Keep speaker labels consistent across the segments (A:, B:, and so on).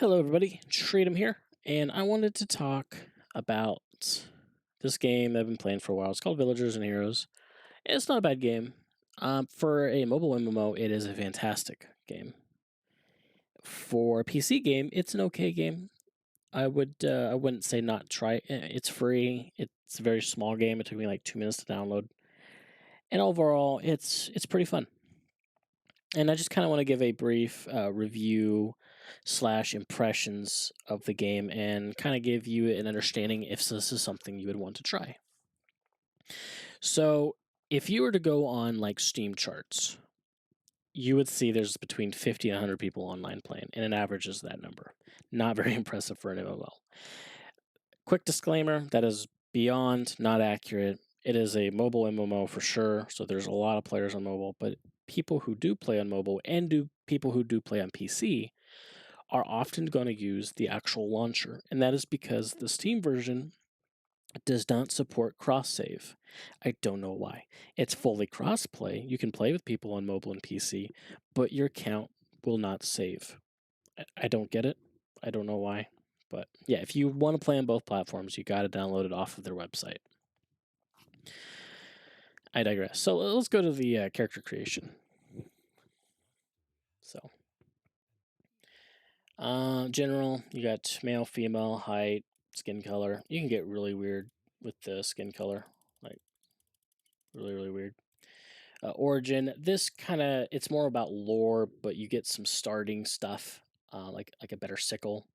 A: Hello, everybody. Freedom here, and I wanted to talk about this game I've been playing for a while. It's called Villagers and Heroes. It's not a bad game. For a mobile MMO, it is a fantastic game. For a PC game, it's an okay game. I wouldn't say not try it. It's free. It's a very small game. It took me like 2 minutes to download, and overall, it's pretty fun. And I just kind of want to give a brief review slash impressions of the game and kind of give you an understanding if this is something you would want to try. So, if you were to go on like Steam charts, you would see there's between 50 and 100 people online playing, and it averages that number. Not very impressive for an MMO. Quick disclaimer, that is beyond not accurate. It is a mobile MMO for sure, so there's a lot of players on mobile, but people who do play on mobile and people who do play on PC are often going to use the actual launcher, and that is because the Steam version does not support cross save. I don't know why. It's fully cross play. You can play with people on mobile and PC, but your account will not save. I don't get it. I don't know why. But yeah, if you want to play on both platforms, you got to download it off of their website. I digress. So let's go to the character creation. So, general, you got male, female, height, skin color. You can get really weird with the skin color, like really, really weird. Origin, this it's more about lore, but you get some starting stuff, like a better sickle,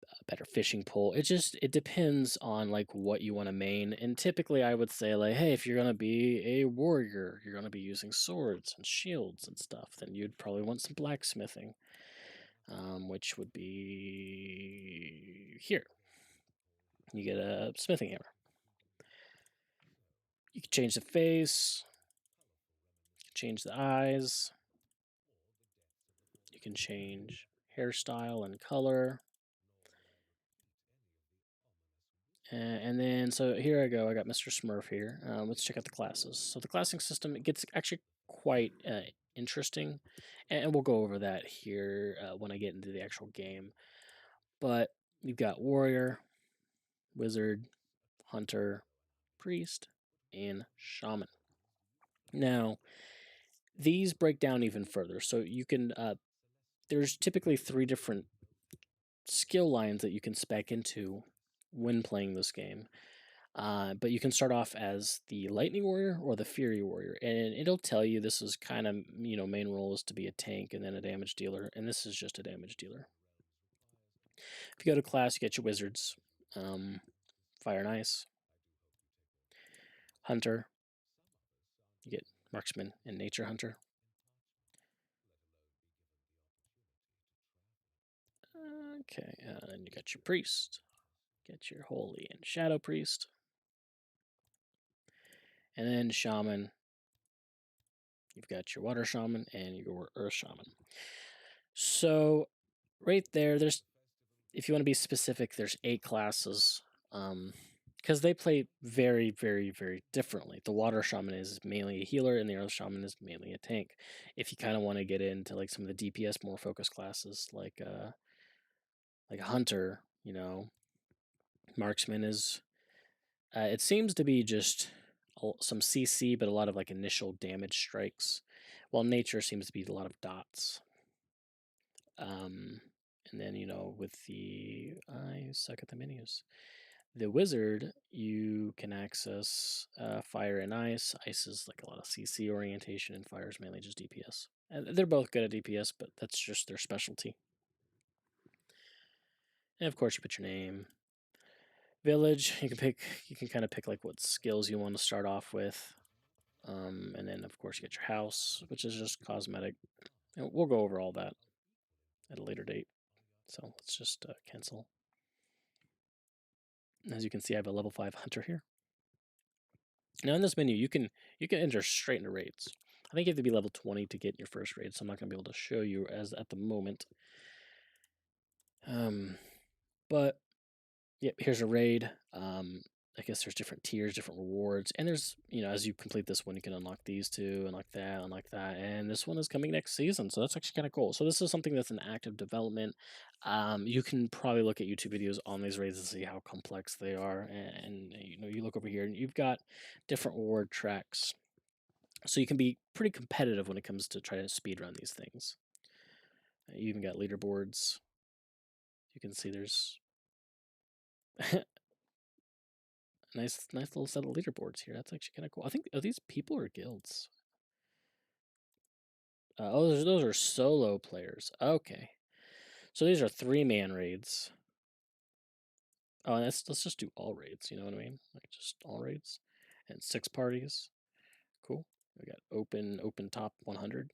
A: a better fishing pole. It depends on like what you want to main. And typically I would say like, hey, if you're gonna be a warrior, you're gonna be using swords and shields and stuff, then you'd probably want some blacksmithing. Which would be here. You get a smithing hammer. You can change the face, you can change the eyes, you can change hairstyle and color. And then, so here I go. I got Mr. Smurf here. Let's check out the classes. So the classing system, it gets actually quite interesting, and we'll go over that here when I get into the actual game. But you've got warrior, wizard, hunter, priest, and shaman. Now, these break down even further. So you can, there's typically 3 different skill lines that you can spec into when playing this game. But you can start off as the Lightning Warrior or the Fury Warrior, and it'll tell you this is kind of, main role is to be a tank and then a damage dealer, and this is just a damage dealer. If you go to class, you get your wizards, fire and ice, hunter, you get marksman and nature hunter. Okay, and you got your priest, get your holy and shadow priest, and then shaman. You've got your water shaman and your earth shaman. So right there, if you want to be specific, there's 8 classes. Because they play very, very, very differently. The water shaman is mainly a healer, and the earth shaman is mainly a tank. If you kind of want to get into like some of the DPS more focused classes, like a hunter, marksman is. It seems to be just some CC, but a lot of like initial damage strikes, while nature seems to be a lot of dots. And then with I suck at the menus. The wizard, you can access fire and ice. Ice is like a lot of CC orientation, and fire is mainly just DPS. And they're both good at DPS, but that's just their specialty. And of course, you put your name. Village, you can kind of pick like what skills you want to start off with. And then of course you get your house, which is just cosmetic. And we'll go over all that at a later date. So let's just cancel. As you can see, I have a level 5 hunter here. Now in this menu, you can enter straight into raids. I think you have to be level 20 to get your first raid, so I'm not going to be able to show you as at the moment. But yep, here's a raid. I guess there's different tiers, different rewards, and there's, as you complete this one, you can unlock these two, unlock that, and this one is coming next season, so that's actually kind of cool. So this is something that's in active development. You can probably look at YouTube videos on these raids to see how complex they are, and you look over here, and you've got different reward tracks, so you can be pretty competitive when it comes to trying to speed run these things. You even got leaderboards. You can see there's nice little set of leaderboards here. That's actually kind of cool. I think, are these people or guilds? Those are solo players. Okay, so these are 3-man raids. Oh, and let's just do all raids. You know what I mean? Like just all raids, and 6 parties. Cool. We got open top 100.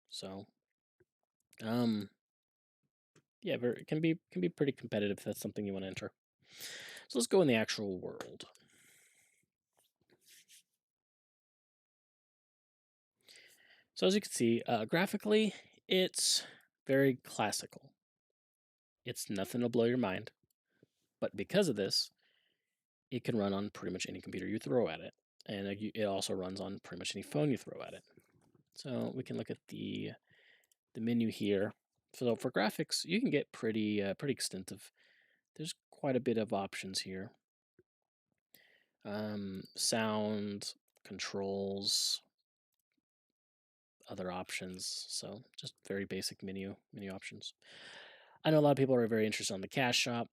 A: So, yeah, it can be pretty competitive if that's something you want to enter. So let's go in the actual world. So as you can see, graphically, it's very classical. It's nothing to blow your mind, but because of this, it can run on pretty much any computer you throw at it, and it also runs on pretty much any phone you throw at it. So we can look at the menu here. So for graphics, you can get pretty extensive. There's quite a bit of options here. Sound, controls, other options. So just very basic menu options. I know a lot of people are very interested on the cash shop.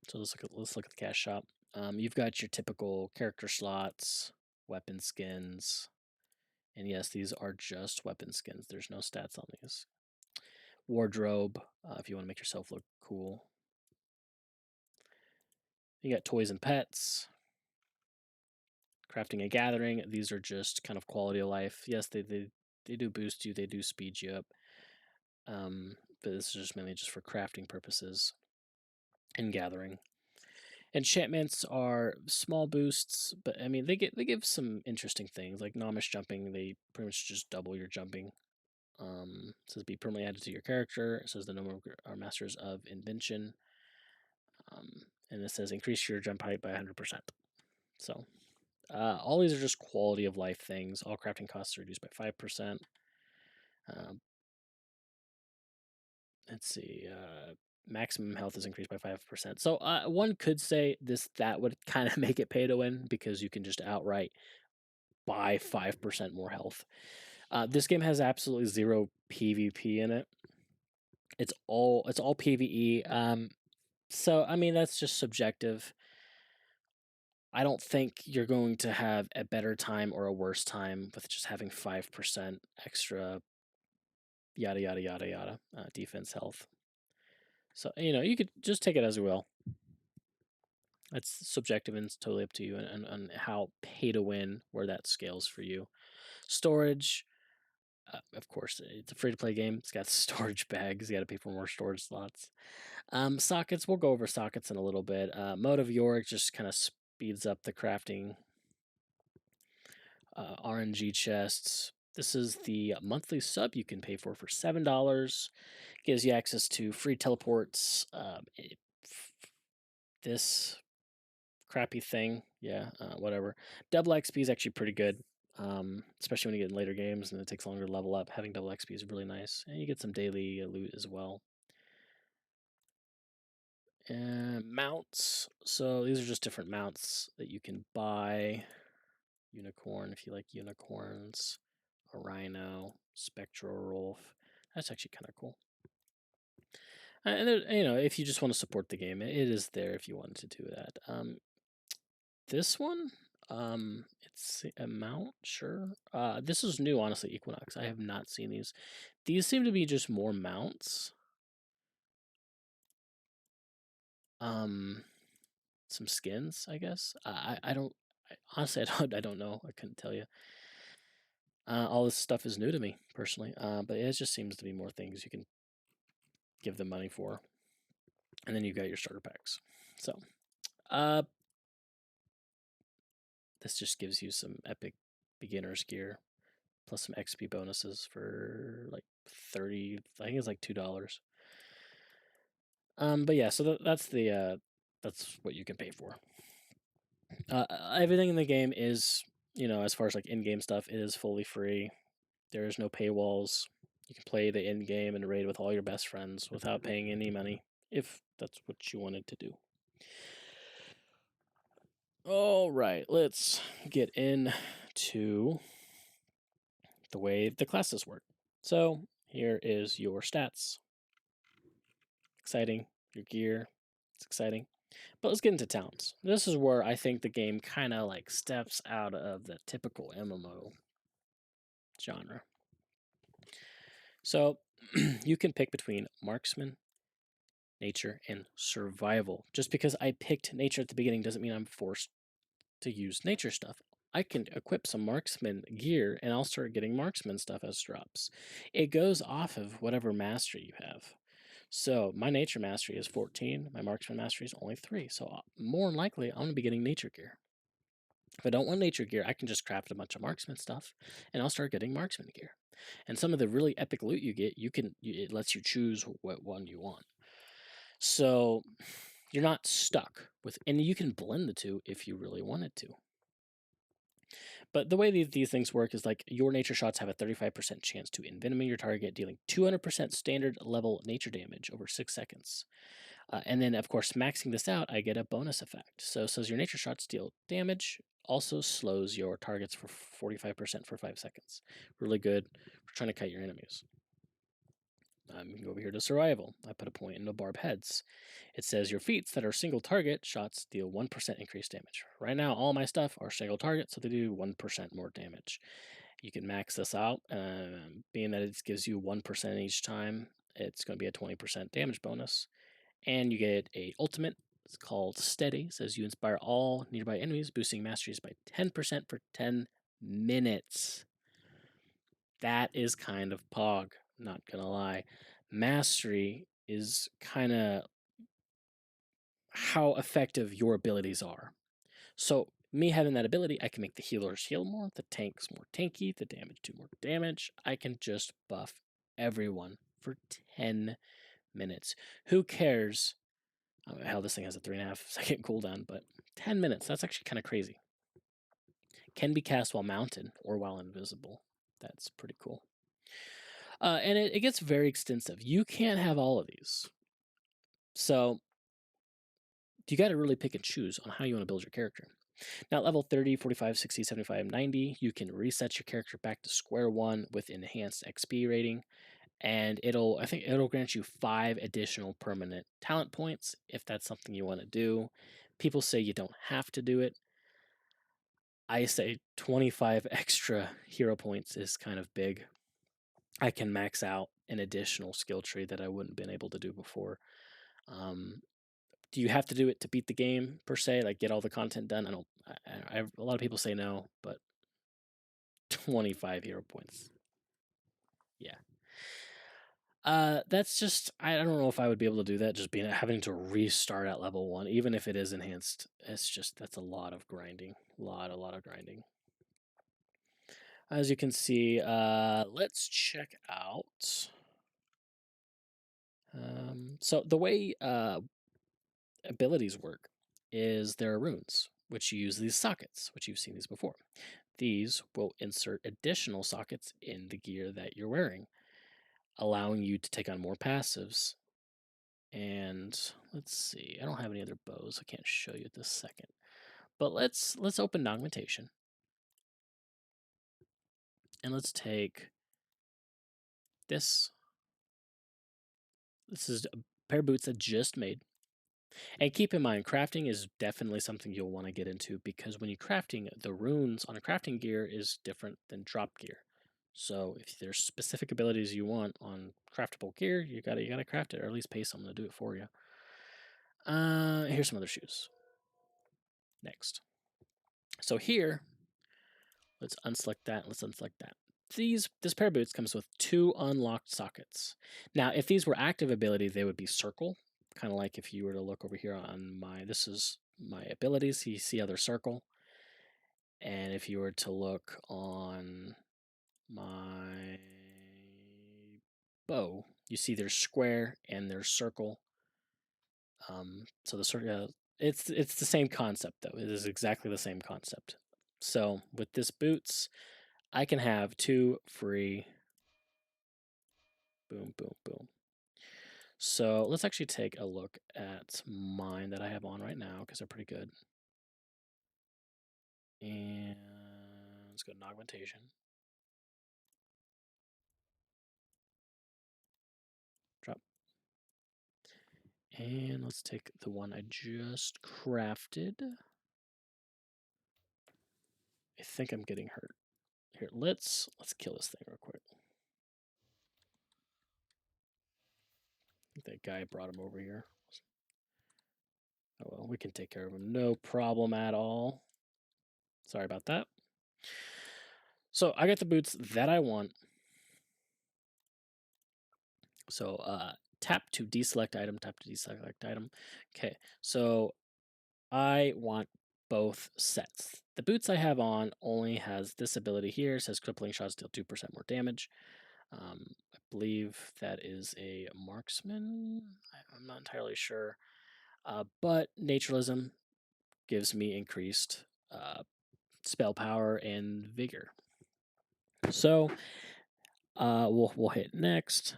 A: So let's look at the cash shop. You've got your typical character slots, weapon skins, and yes, these are just weapon skins. There's no stats on these. Wardrobe, if you want to make yourself look cool. You got toys and pets. Crafting and gathering. These are just kind of quality of life. Yes, they do boost you. They do speed you up. But this is just mainly just for crafting purposes and gathering. Enchantments are small boosts, but I mean they give some interesting things like nomish jumping. They pretty much just double your jumping. It says be permanently added to your character. It says the number are masters of invention. And it says increase your jump height by 100%. So all these are just quality of life things. All crafting costs are reduced by 5%. Let's see. Maximum health is increased by 5%. So one could say that would kind of make it pay to win because you can just outright buy 5% more health. This game has absolutely zero PvP in it. It's all PvE. So I mean that's just subjective. I don't think you're going to have a better time or a worse time with just having 5% extra yada yada yada yada defense health. So you could just take it as you will. It's subjective and it's totally up to you and how pay to win where that scales for you. Storage, of course, it's a free to play game. It's got storage bags. You got to pay for more storage slots. Sockets, we'll go over sockets in a little bit. Mode of Yorick just kind of speeds up the crafting. RNG chests. This is the monthly sub you can pay for $7. Gives you access to free teleports. This crappy thing, yeah, whatever. Double XP is actually pretty good, especially when you get in later games and it takes longer to level up. Having double XP is really nice, and you get some daily loot as well. And mounts. So these are just different mounts that you can buy. Unicorn, if you like unicorns. A rhino, spectral wolf. That's actually kind of cool. And there, if you just want to support the game, it is there if you wanted to do that. This one, it's a mount, sure. This is new, honestly, Equinox. I have not seen these. These seem to be just more mounts. Some skins, I guess. I don't. Honestly, I don't know. I couldn't tell you. All this stuff is new to me personally. But it just seems to be more things you can give them money for, and then you got your starter packs. So, this just gives you some epic beginner's gear, plus some XP bonuses for like 30. I think it's like $2. But yeah, so that's what you can pay for. Everything in the game is, as far as like in-game stuff, it is fully free. There is no paywalls. You can play the in-game and raid with all your best friends without paying any money, if that's what you wanted to do. All right, let's get into the way the classes work. So here is your stats. Exciting. Your gear. It's exciting. But let's get into talents. This is where I think the game kind of like steps out of the typical MMO genre. So you can pick between marksman, nature, and survival. Just because I picked nature at the beginning doesn't mean I'm forced to use nature stuff. I can equip some marksman gear and I'll start getting marksman stuff as drops. It goes off of whatever mastery you have. So my nature mastery is 14, my marksman mastery is only 3. So more than likely, I'm going to be getting nature gear. If I don't want nature gear, I can just craft a bunch of marksman stuff and I'll start getting marksman gear. And some of the really epic loot you get, it lets you choose what one you want. So you're not stuck with, and you can blend the two if you really wanted to. But the way these things work is like your nature shots have a 35% chance to envenom your target, dealing 200% standard level nature damage over 6 seconds. And then, of course, maxing this out, I get a bonus effect. So it says your nature shots deal damage, also slows your targets for 45% for 5 seconds. Really good for trying to cut your enemies. You can go over here to survival. I put a point in the barb heads. It says your feats that are single target shots deal 1% increased damage. Right now, all my stuff are single target, so they do 1% more damage. You can max this out, being that it gives you 1% each time. It's going to be a 20% damage bonus. And you get a ultimate. It's called Steady. It says you inspire all nearby enemies, boosting masteries by 10% for 10 minutes. That is kind of pog, not gonna lie. Mastery is kind of how effective your abilities are. So me having that ability, I can make the healers heal more, the tanks more tanky, the damage do more damage. I can just buff everyone for 10 minutes. Who cares how this thing has a 3.5-second cooldown, but 10 minutes, that's actually kind of crazy. Can be cast while mounted or while invisible. That's pretty cool. And it gets very extensive. You can't have all of these. So you got to really pick and choose on how you want to build your character. Now, at level 30, 45, 60, 75, 90, you can reset your character back to square one with enhanced XP rating. And I think it'll grant you 5 additional permanent talent points if that's something you want to do. People say you don't have to do it. I say 25 extra hero points is kind of big. I can max out an additional skill tree that I wouldn't have been able to do before. Do you have to do it to beat the game per se? Like get all the content done? A lot of people say no, but 25 hero points. Yeah. That's just I don't know if I would be able to do that. Just having to restart at level 1, even if it is enhanced. That's a lot of grinding. A lot of grinding. As you can see, let's check out. So the way abilities work is there are runes, which you use these sockets, which you've seen these before. These will insert additional sockets in the gear that you're wearing, allowing you to take on more passives. And let's see, I don't have any other bows. I can't show you at this second. But let's open augmentation. And let's take this. This is a pair of boots I just made. And keep in mind, crafting is definitely something you'll want to get into because when you're crafting, the runes on a crafting gear is different than drop gear. So if there's specific abilities you want on craftable gear, you gotta craft it, or at least pay someone to do it for you. Here's some other shoes. Next. So here, let's unselect that. Let's unselect that. This pair of boots comes with 2 unlocked sockets. Now, if these were active abilities, they would be circle, kind of like if you were to look over here on this is my abilities. You see other circle, and if you were to look on my bow, you see there's square and there's circle. So the It's the same concept though. It is exactly the same concept. So with this boots, I can have 2 free. Boom, boom, boom. So let's actually take a look at mine that I have on right now because they're pretty good. And let's go to augmentation. Drop. And let's take the one I just crafted. I think I'm getting hurt. Here, let's kill this thing real quick. I think that guy brought him over here. Oh well, we can take care of him. No problem at all. Sorry about that. So I got the boots that I want. So tap to deselect item, tap to deselect item. Okay, so I want both sets. The boots I have on only has this ability here. It says crippling shots deal 2% more damage. I believe that is a marksman. I'm not entirely sure. But naturalism gives me increased spell power and vigor. So we'll hit next,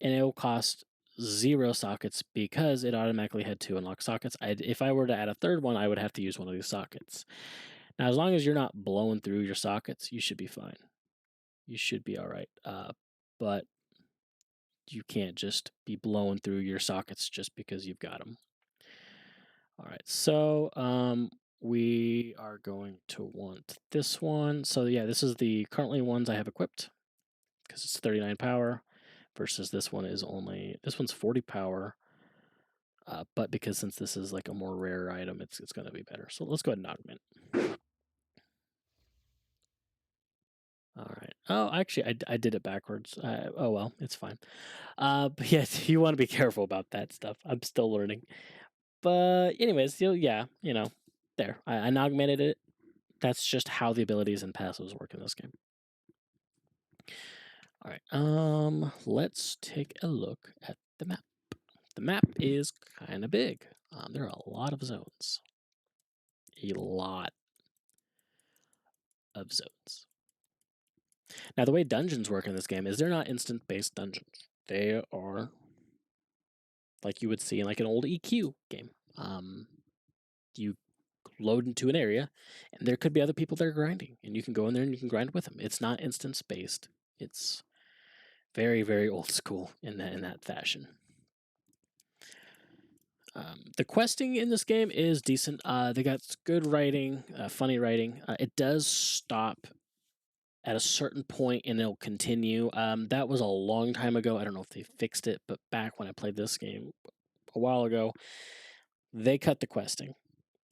A: and it will cost 0 sockets because it automatically had 2 unlocked sockets. If I were to add a third one, I would have to use one of these sockets. Now, as long as you're not blowing through your sockets, you should be fine. You should be all right. But you can't just be blowing through your sockets just because you've got them. All right, so we are going to want this one. So yeah, this is the currently ones I have equipped because it's 39 power versus this one is this one's 40 power. But because since this is like a more rare item, it's going to be better. So let's go ahead and augment. All right. Oh, actually, I did it backwards. Oh well, it's fine. But yes, you want to be careful about that stuff. I'm still learning. But anyways, yeah, there. I augmented it. That's just how the abilities and passives work in this game. All right. Let's take a look at the map. The map is kind of big. There are a lot of zones. A lot of zones. Now, the way dungeons work in this game is they're not instant-based dungeons. They are like you would see in like an old EQ game. You load into an area, and there could be other people that are grinding, and you can go in there and you can grind with them. It's not instance-based. It's very, very old school in that fashion. The questing in this game is decent. They got good writing, funny writing. It does stop at a certain point and it'll continue. That was a long time ago. I don't know if they fixed it, but back when I played this game a while ago, they cut the questing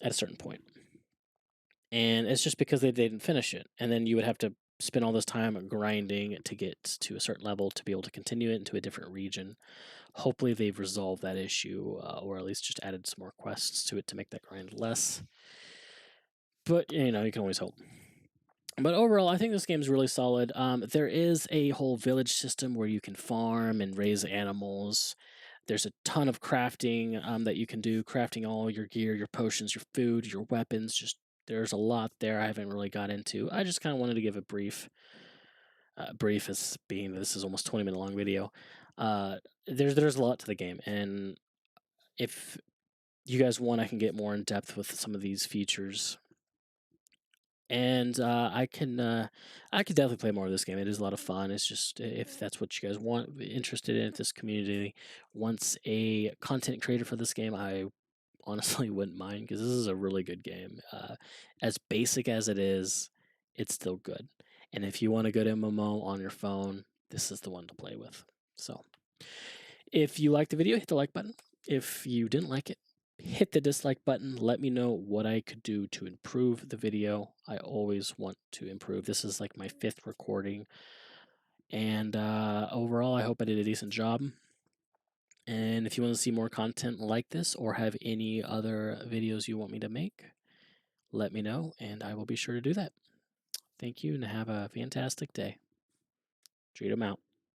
A: at a certain point. And it's just because they didn't finish it. And then you would have to spend all this time grinding to get to a certain level to be able to continue it into a different region. Hopefully they've resolved that issue, or at least just added some more quests to it to make that grind less. But, you can always hope. But overall, I think this game is really solid. There is a whole village system where you can farm and raise animals. There's a ton of crafting that you can do, crafting all your gear, your potions, your food, your weapons. Just there's a lot there I haven't really got into. I just kind of wanted to give a brief as being this is almost 20-minute long video. There's a lot to the game, and if you guys want, I can get more in depth with some of these features. And I can definitely play more of this game. It is a lot of fun. It's just if that's what you guys want, interested in, if this community wants a content creator for this game, I honestly wouldn't mind because this is a really good game. As basic as it is, it's still good. And if you want a good MMO on your phone, this is the one to play with. So if you liked the video, hit the like button. If you didn't like it, hit the dislike button. Let me know what I could do to improve the video. I always want to improve. This is like my 5th recording. And overall, I hope I did a decent job. And if you want to see more content like this or have any other videos you want me to make, let me know and I will be sure to do that. Thank you and have a fantastic day. Treat them out.